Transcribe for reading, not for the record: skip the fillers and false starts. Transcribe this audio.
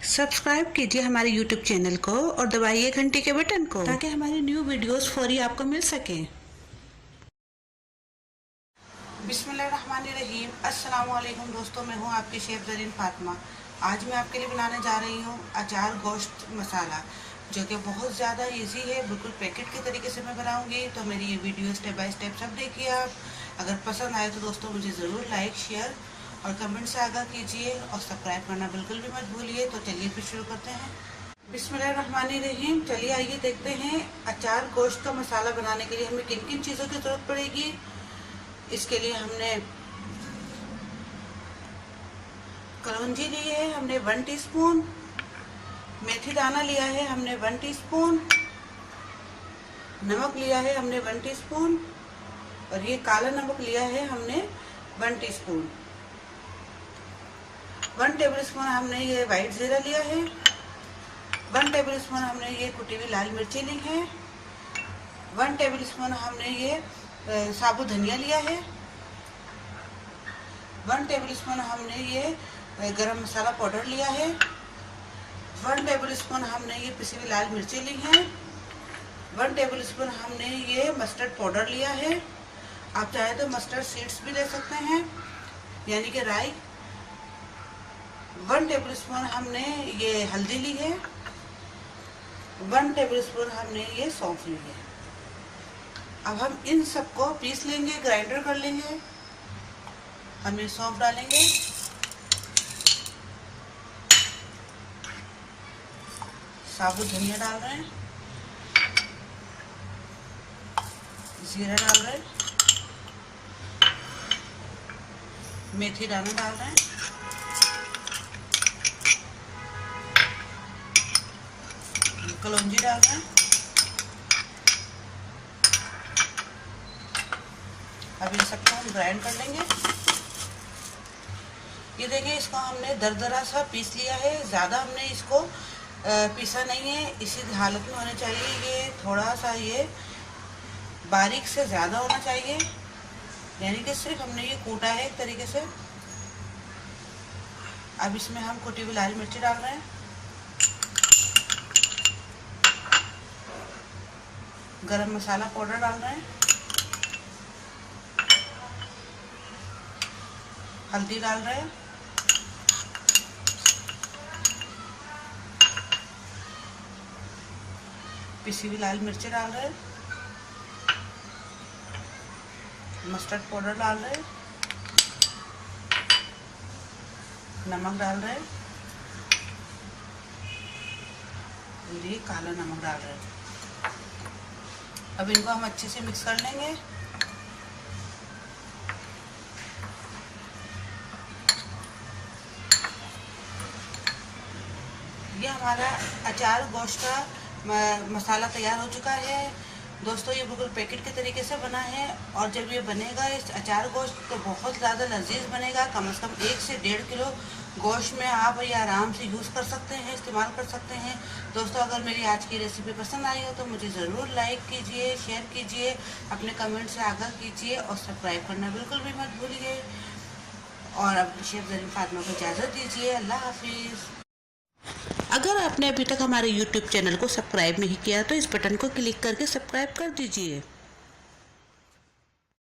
Subscribe कीजिए हमारे YouTube channel को और दबाइए घंटी के बटन को ताकि हमारी न्यू वीडियोस फौरी आपको मिल सकें। बिस्मिल्लाहिर्रहमानिर्रहीम। अस्सलाम वालेकुम दोस्तों, मैं हूं आपकी शेफ ज़रीन फातिमा। आज मैं आपके लिए बनाने जा रही हूं अचार गोश्त मसाला, जो कि बहुत ज़्यादा इजी है। बिल्कुल पैकेट के तरीके से मैं बनाऊंगी, तो मेरी ये वीडियो स्टेप बाय स्टेप सब देखिए आप। अगर पसंद आए तो दोस्तों मुझे ज़रूर लाइक, शेयर और कमेंट से आगाह कीजिए और सब्सक्राइब करना बिल्कुल भी मत भूलिए। तो चलिए फिर शुरू करते हैं। बिस्मिल्लाहिर्रहमानिर्रहीम। चलिए आइए देखते हैं अचार गोश्त का मसाला बनाने के लिए हमें किन किन चीज़ों की ज़रूरत पड़ेगी। इसके लिए हमने कलौंजी ली है, हमने 1 टीस्पून। मेथी दाना लिया है हमने 1 टीस्पून। नमक लिया है हमने 1 टीस्पून। और ये काला नमक लिया है हमने 1 टीस्पून। 1 टेबलस्पून हमने ये वाइट जीरा लिया है। 1 टेबलस्पून हमने ये कुटी हुई लाल मिर्ची ली है। 1 टेबलस्पून हमने ये साबुत धनिया लिया है। 1 टेबलस्पून हमने ये गरम मसाला पाउडर लिया है। 1 टेबलस्पून हमने ये पिसी हुई लाल मिर्ची ली है। 1 टेबलस्पून हमने ये मस्टर्ड पाउडर लिया है। आप चाहे तो मस्टर्ड सीड्स भी ले सकते हैं, यानी कि राई। 1 टेबलस्पून हमने ये हल्दी ली है। 1 टेबलस्पून हमने ये सौंफ ली है। अब हम इन सबको पीस लेंगे, ग्राइंडर कर लेंगे। हम ये सौंफ डालेंगे, साबुत धनिया डाल रहे हैं, जीरा डाल रहे हैं, मेथी दाना डाल रहे हैं, कलौंजी डाल रहे हैं। अब इन सबको हम ग्राइंड कर लेंगे। ये देखिए, इसको हमने दरदरा सा पीस लिया है। ज़्यादा हमने इसको पीसा नहीं है, इसी हालत में होना चाहिए। ये थोड़ा सा ये बारीक से ज़्यादा होना चाहिए, यानी कि सिर्फ हमने ये कूटा है एक तरीके से। अब इसमें हम कुटी हुई लाल मिर्ची डाल रहे हैं, गरम मसाला पाउडर डाल रहे हैं, हल्दी डाल रहे हैं, पिसी हुई लाल मिर्ची डाल रहे हैं, मस्टर्ड पाउडर डाल रहे हैं, नमक डाल रहे हैं, ये काला नमक डाल रहे हैं। अब इनको हम अच्छे से मिक्स कर लेंगे। ये हमारा अचार गोश्त का मसाला तैयार हो चुका है दोस्तों। ये बिल्कुल पैकेट के तरीके से बना है, और जब ये बनेगा इस अचार गोश्त तो बहुत ज़्यादा लजीज बनेगा। कम से कम 1 से 1.5 किलो गोश्त में आप ये आराम से यूज़ कर सकते हैं, इस्तेमाल कर सकते हैं। दोस्तों, अगर मेरी आज की रेसिपी पसंद आई हो तो मुझे ज़रूर लाइक कीजिए, शेयर कीजिए, अपने कमेंट से आगाह कीजिए और सब्सक्राइब करना बिल्कुल भी मत भूलिए। और अब शेफ ज़रीन फातिमा को इजाज़त दीजिए। अल्लाह हाफिज़। अगर आपने अभी तक हमारे YouTube चैनल को सब्सक्राइब नहीं किया तो इस बटन को क्लिक करके सब्सक्राइब कर दीजिए।